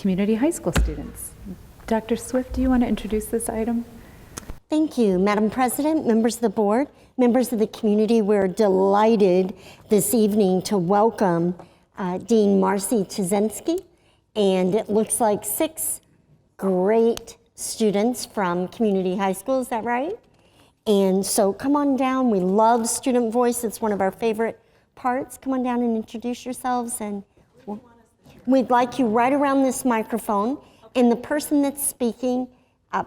community high school students. Dr. Swift, do you want to introduce this item? Thank you, Madam President, members of the board, members of the community. We're delighted this evening to welcome Dean Marcy Czynski, and it looks like 6 great students from community high school, is that right? And so come on down. We love student voice. It's one of our favorite parts. Come on down and introduce yourselves, and we'd like you right around this microphone. And the person that's speaking,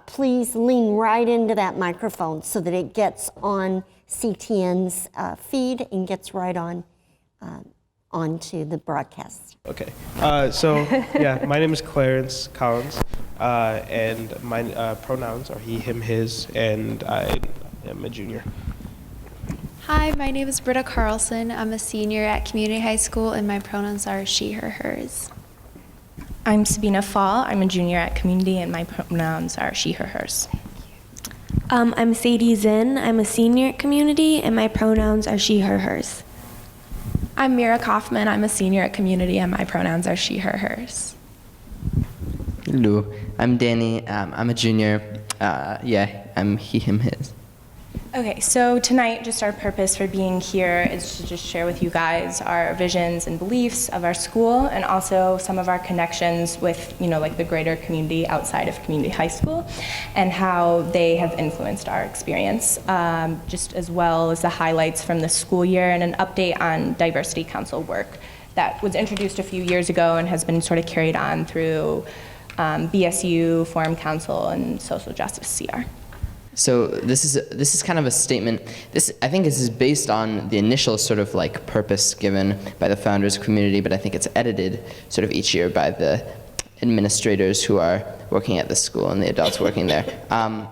please lean right into that microphone so that it gets on CTN's feed and gets right on onto the broadcast. Okay. Yeah, my name is Clarence Collins, and my pronouns are he, him, his, and I am a junior. Hi, my name is Britta Carlson. I'm a senior at community high school, and my pronouns are she, her, hers. I'm Sabina Fall. I'm a junior at community, and my pronouns are she, her, hers. I'm Sadie Zinn. I'm a senior at community, and my pronouns are she, her, hers. I'm Mira Kaufman. I'm a senior at community, and my pronouns are she, her, hers. Hello, I'm Danny. I'm a junior. I'm he, him, his. Okay, so tonight, just our purpose for being here is to just share with you guys our visions and beliefs of our school, and also some of our connections with, like the greater community outside of community high school, and how they have influenced our experience, just as well as the highlights from the school year and an update on diversity council work that was introduced a few years ago and has been sort of carried on through BSU, Forum Council, and Social Justice CR. So this is kind of a statement. I think this is based on the initial sort of like purpose given by the founders of community, but I think it's edited sort of each year by the administrators who are working at the school and the adults working there. I'm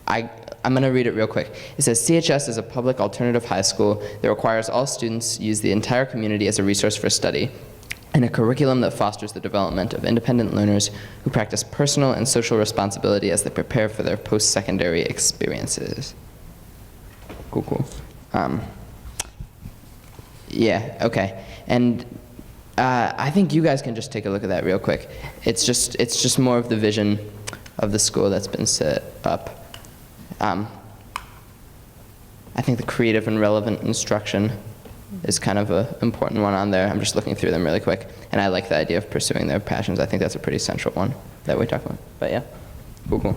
going to read it real quick. It says, CHS is a public alternative high school that requires all students use the entire community as a resource for study, and a curriculum that fosters the development of independent learners who practice personal and social responsibility as they prepare for their post-secondary experiences. Cool. Yeah, okay. And I think you guys can just take a look at that real quick. It's just more of the vision of the school that's been set up. I think the creative and relevant instruction is kind of an important one on there. I'm just looking through them really quick. And I like the idea of pursuing their passions. I think that's a pretty central one that we talk about. But yeah, cool.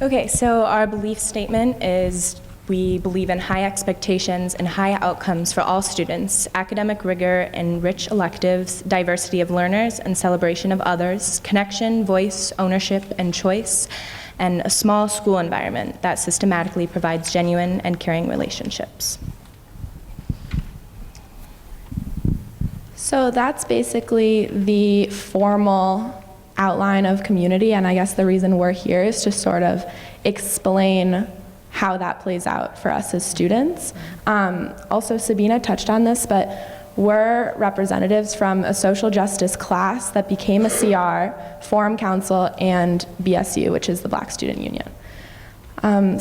Okay, so our belief statement is we believe in high expectations and high outcomes for all students, academic rigor and rich electives, diversity of learners and celebration of others, connection, voice, ownership, and choice, and a small school environment that systematically provides genuine and caring relationships. So that's basically the formal outline of community, and I guess the reason we're here is to sort of explain how that plays out for us as students. Also, Sabina touched on this, but we're representatives from a social justice class that became a CR, Forum Council, and BSU, which is the Black Student Union.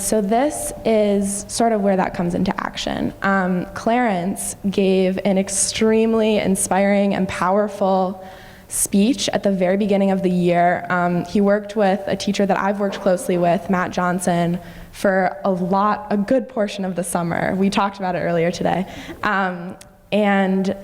So this is sort of where that comes into action. Clarence gave an extremely inspiring and powerful speech at the very beginning of the year. He worked with a teacher that I've worked closely with, Matt Johnson, for a good portion of the summer. We talked about it earlier today. And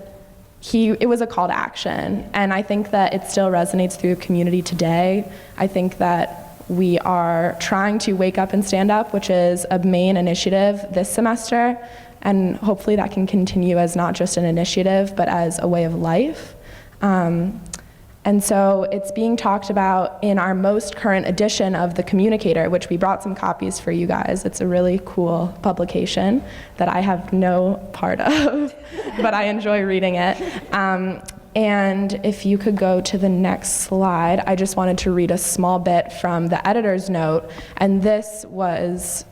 it was a call to action, and I think that it still resonates through the community today. I think that we are trying to wake up and stand up, which is a main initiative this semester, and hopefully that can continue as not just an initiative, but as a way of life. And so it's being talked about in our most current edition of The Communicator, which we brought some copies for you guys. It's a really cool publication that I have no part of, but I enjoy reading it. And if you could go to the next slide, I just wanted to read a small bit from the editor's note. And this was,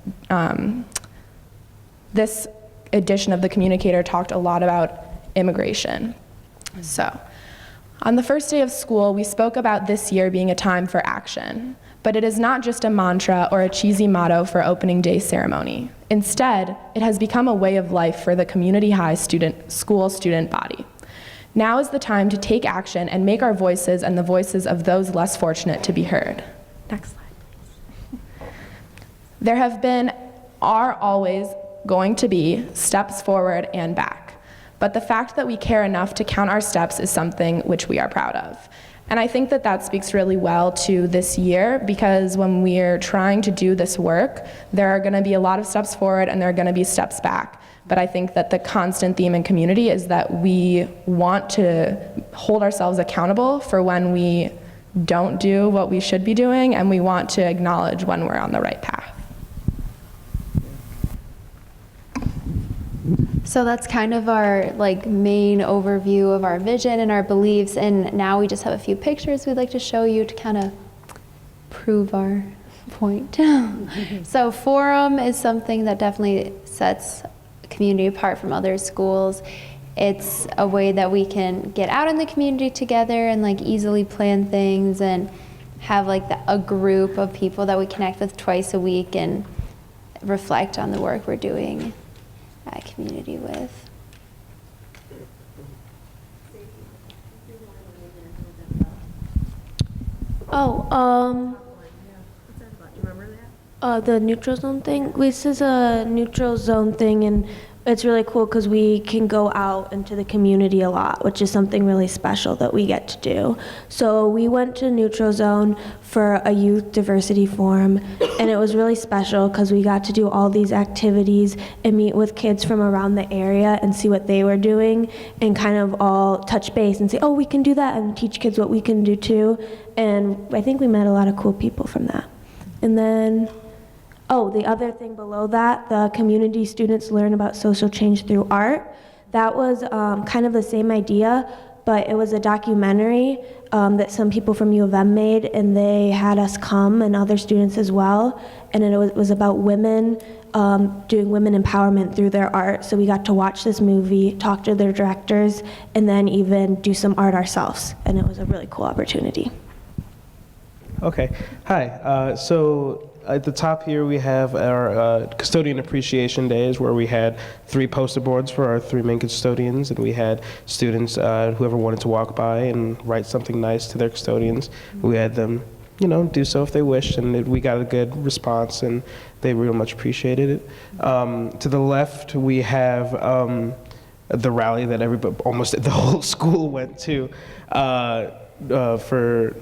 this edition of The Communicator talked a lot about immigration. So, on the first day of school, we spoke about this year being a time for action, but it is not just a mantra or a cheesy motto for opening day ceremony. Instead, it has become a way of life for the community high school student body. Now is the time to take action and make our voices and the voices of those less fortunate to be heard. Next slide, please. There have been, are always going to be, steps forward and back. But the fact that we care enough to count our steps is something which we are proud of. And I think that that speaks really well to this year, because when we're trying to do this work, there are going to be a lot of steps forward and there are going to be steps back. But I think that the constant theme in community is that we want to hold ourselves accountable for when we don't do what we should be doing, and we want to acknowledge when we're on the right path. So that's kind of our main overview of our vision and our beliefs, and now we just have a few pictures we'd like to show you to kind of prove our point. So Forum is something that definitely sets community apart from other schools. It's a way that we can get out in the community together and easily plan things and have a group of people that we connect with twice a week and reflect on the work we're doing at community with. The neutral zone thing. This is a neutral zone thing, and it's really cool because we can go out into the community a lot, which is something really special that we get to do. So we went to neutral zone for a youth diversity forum, and it was really special because we got to do all these activities and meet with kids from around the area and see what they were doing and kind of all touch base and say, oh, we can do that, and teach kids what we can do too. And I think we met a lot of cool people from that. And then, the other thing below that, the community students learn about social change through art. That was kind of the same idea, but it was a documentary that some people from U of M made, and they had us come and other students as well. And it was about women doing women empowerment through their art. So we got to watch this movie, talk to their directors, and then even do some art ourselves. And it was a really cool opportunity. Okay. Hi. So at the top here we have our Custodian Appreciation Days, where we had 3 poster boards for our 3 main custodians, and we had students, whoever wanted to walk by and write something nice to their custodians. We had them, do so if they wished, and we got a good response, and they real much appreciated it. To the left, we have the rally that almost the whole school went to for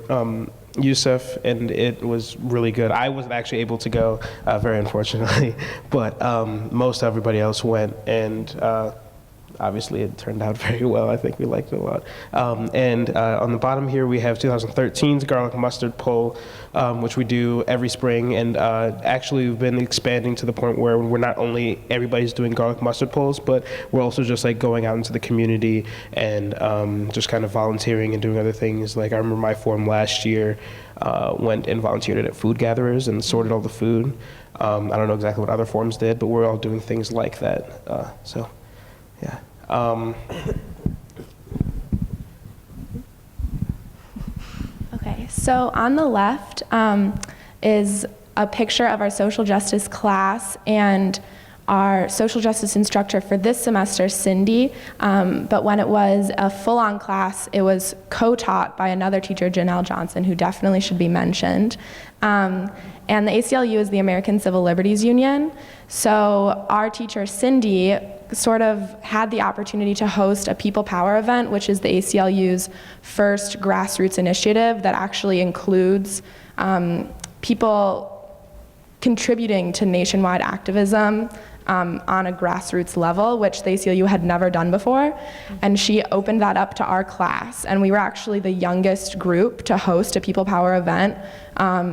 Yusuf, and it was really good. I wasn't actually able to go, very unfortunately, but most everybody else went, and obviously it turned out very well. I think we liked it a lot. And on the bottom here we have 2013's garlic mustard pull, which we do every spring, and actually we've been expanding to the point where we're not only everybody's doing garlic mustard pulls, but we're also just going out into the community and just kind of volunteering and doing other things. I remember my forum last year went and volunteered at food gatherers and sorted all the food. I don't know exactly what other forums did, but we're all doing things like that. So yeah. Okay, so on the left is a picture of our social justice class and our social justice instructor for this semester, Cindy, but when it was a full-on class, it was co-taught by another teacher, Janelle Johnson, who definitely should be mentioned. And the ACLU is the American Civil Liberties Union, so our teacher, Cindy, sort of had the opportunity to host a People Power event, which is the ACLU's first grassroots initiative that actually includes people contributing to nationwide activism on a grassroots level, which the ACLU had never done before. And she opened that up to our class. And we were actually the youngest group to host a People Power event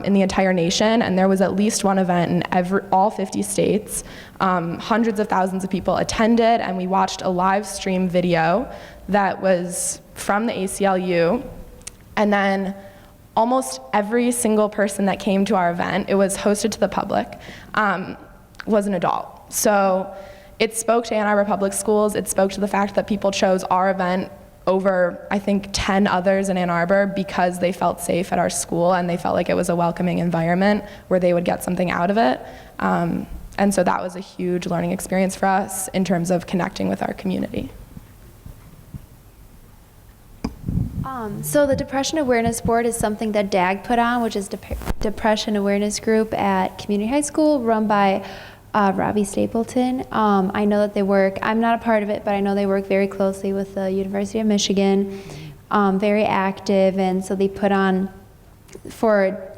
in the entire nation. And there was at least one event in all 50 states. Hundreds of thousands of people attended, and we watched a live stream video that was from the ACLU. And then almost every single person that came to our event, it was hosted to the public, was an adult. So it spoke to Ann Arbor Public Schools. It spoke to the fact that people chose our event over, I think, 10 others in Ann Arbor because they felt safe at our school and they felt like it was a welcoming environment where they would get something out of it. And so that was a huge learning experience for us in terms of connecting with our community. So the Depression Awareness Board is something that DAG put on, which is Depression Awareness Group at Community High School, run by Robbie Stapleton. I know that they work, I'm not a part of it, but I know they work very closely with the University of Michigan, very active, and so they put on, for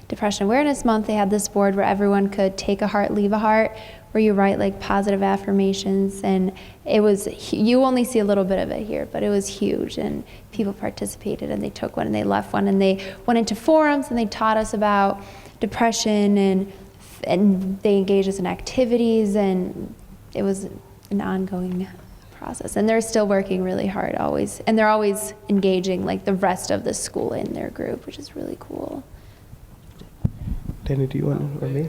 Depression Awareness Month, they had this board where everyone could take a heart, leave a heart, where you write like positive affirmations, and it was, you only see a little bit of it here, but it was huge, and people participated, and they took one and they left one, and they went into forums and they taught us about depression, and they engaged us in activities, and it was an ongoing process, and they're still working really hard always, and they're always engaging like the rest of the school in their group, which is really cool. Danny, do you want or me?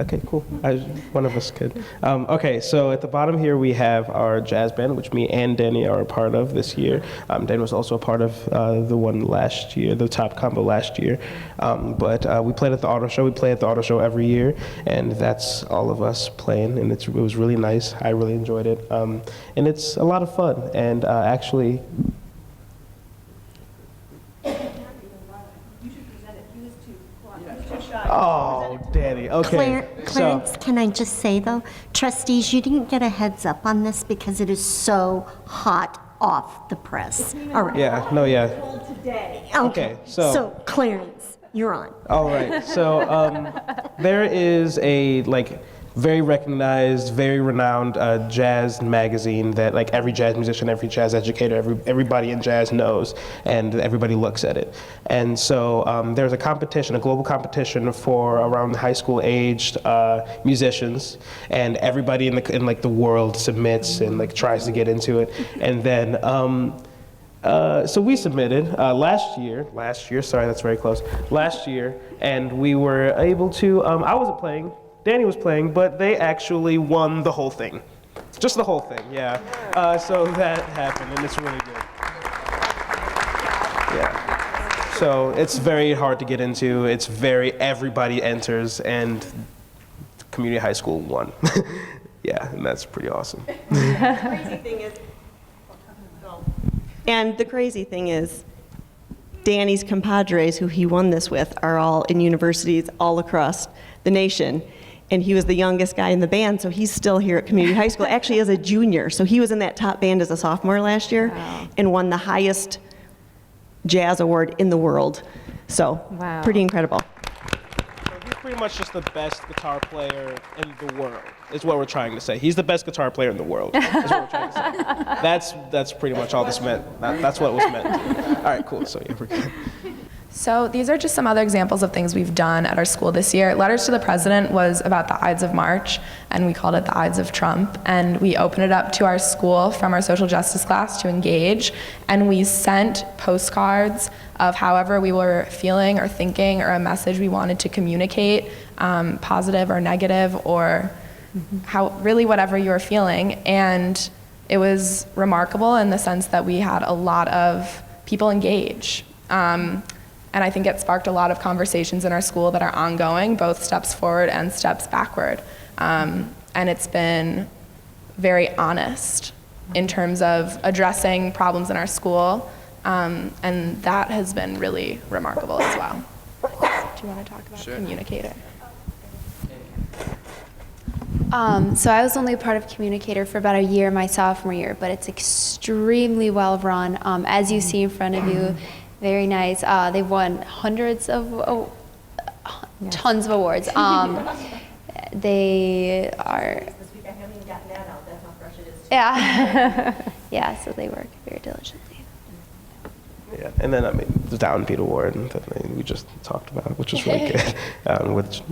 Okay, cool. One of us could. Okay, so at the bottom here we have our jazz band, which me and Danny are a part of this year. Danny was also a part of the one last year, the top combo last year. But we played at the auto show. We play at the auto show every year, and that's all of us playing, and it was really nice. I really enjoyed it, and it's a lot of fun. And actually. Oh, Danny. Okay. Clarence, can I just say though, trustees, you didn't get a heads up on this because it is so hot off the press. All right. Yeah. No. Yeah. Okay. So Clarence, you're on. All right. So there is a very recognized, very renowned jazz magazine that every jazz musician, every jazz educator, everybody in jazz knows, and everybody looks at it. And so there's a competition, a global competition for around high school aged musicians, and everybody in the world submits and tries to get into it. And then so we submitted last year, sorry, that's very close, last year, and we were able to, I wasn't playing, Danny was playing, but they actually won the whole thing. Just the whole thing, yeah. So that happened, and it's really good. Yeah. So it's very hard to get into. It's everybody enters, and community high school won. Yeah, and that's pretty awesome. And the crazy thing is, Danny's compadres, who he won this with, are all in universities all across the nation. And he was the youngest guy in the band, so he's still here at community high school, actually as a junior. So he was in that top band as a sophomore last year. Wow. And won the highest jazz award in the world. So wow. Pretty incredible. So he's pretty much just the best guitar player in the world, is what we're trying to say. He's the best guitar player in the world, is what we're trying to say. That's pretty much all this meant. That's what it was meant. All right, cool, so yeah, we're good. So these are just some other examples of things we've done at our school this year. Letters to the President was about the Ides of March, and we called it the Ides of Trump. And we opened it up to our school from our social justice class to engage, and we sent postcards of however we were feeling or thinking, or a message we wanted to communicate, positive or negative, or really whatever you were feeling. And it was remarkable in the sense that we had a lot of people engage. And I think it sparked a lot of conversations in our school that are ongoing, both steps forward and steps backward. And it's been very honest in terms of addressing problems in our school. And that has been really remarkable as well. Do you want to talk about Communicator? So I was only a part of Communicator for about a year my sophomore year, but it's extremely well run. As you see in front of you, very nice. They've won tons of awards. They are. Yeah. Yeah. So they work very diligently. Yeah, and then the Downbeat Award that we just talked about, which was really good,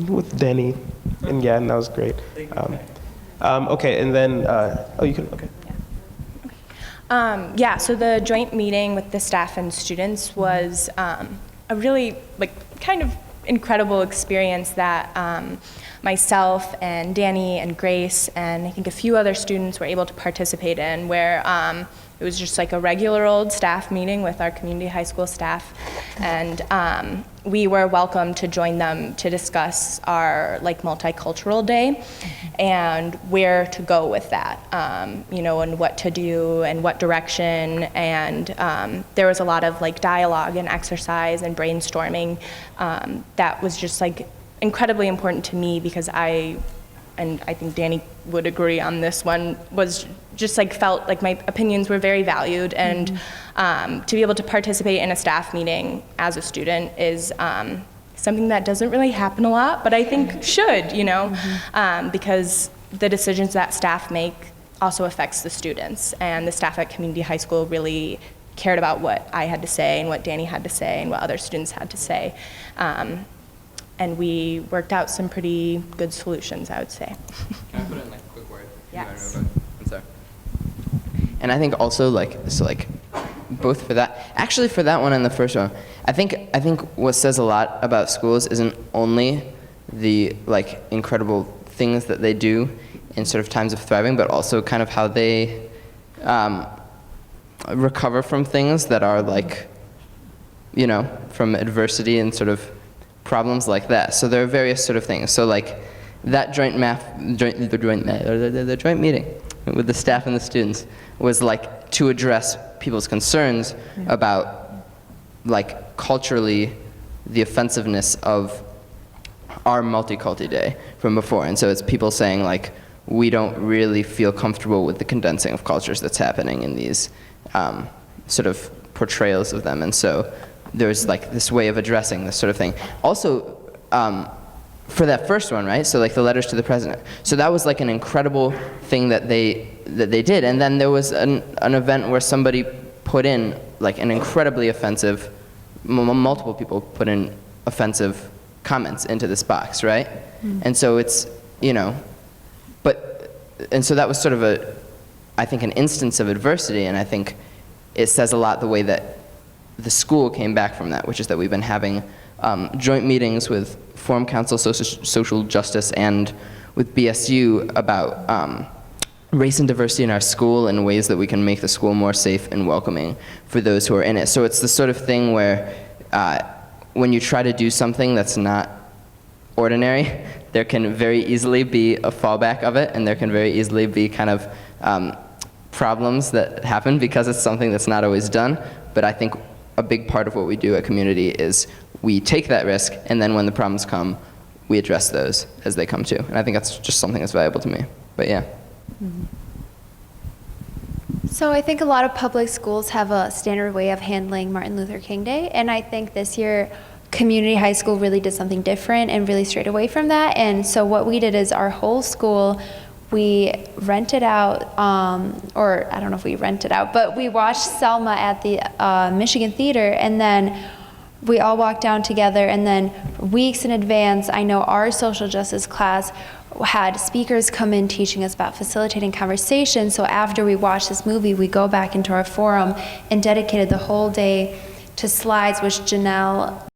with Denny, and that was great. Okay, and then you can okay. So the joint meeting with the staff and students was a really kind of incredible experience that myself and Danny and Grace and I think a few other students were able to participate in, where it was just like a regular old staff meeting with our community high school staff, and we were welcome to join them to discuss our like multicultural day and where to go with that, you know, and what to do and what direction. And there was a lot of like dialogue and exercise and brainstorming that was just like incredibly important to me, because and I think Danny would agree on this one, was just like felt like my opinions were very valued, and to be able to participate in a staff meeting as a student is something that doesn't really happen a lot, but I think should, you know, because the decisions that staff make also affects the students, and the staff at community high school really cared about what I had to say and what Danny had to say and what other students had to say. And we worked out some pretty good solutions, I would say. Can I put in like a quick word? Yes. I'm sorry. And I think also both for that, actually for that one and the first one, I think what says a lot about schools isn't only the like incredible things that they do in sort of times of thriving, but also kind of how they recover from things that are like, you know, from adversity and sort of problems like that. So there are various sort of things. So like that joint meeting with the staff and the students was like to address people's concerns about like culturally the offensiveness of our multiculti day from before. And so it's people saying like, we don't really feel comfortable with the condensing of cultures that's happening in these sort of portrayals of them. And so there's like this way of addressing this sort of thing. Also, for that first one, right? So like the letters to the president. So that was like an incredible thing that they did. And then there was an event where somebody put in like an incredibly offensive, multiple people put in offensive comments into this box, right? And so it's, you know, and so that was sort of I think an instance of adversity, and I think it says a lot the way that the school came back from that, which is that we've been having joint meetings with Forum Council Social Justice and with BSU about race and diversity in our school and ways that we can make the school more safe and welcoming for those who are in it. So it's the sort of thing where when you try to do something that's not ordinary, there can very easily be a fallback of it, and there can very easily be kind of problems that happen because it's something that's not always done. But I think a big part of what we do at community is we take that risk, and then when the problems come, we address those as they come to. And I think that's just something that's valuable to me. But yeah. So I think a lot of public schools have a standard way of handling Martin Luther King Day, and I think this year community high school really did something different and really strayed away from that. And so what we did is our whole school, we rented out, or I don't know if we rented out, but we watched Selma at the Michigan Theater, and then we all walked down together, and then weeks in advance, I know our social justice class had speakers come in teaching us about facilitating conversation. So after we watched this movie, we go back into our forum and dedicated the whole day to slides, which Janelle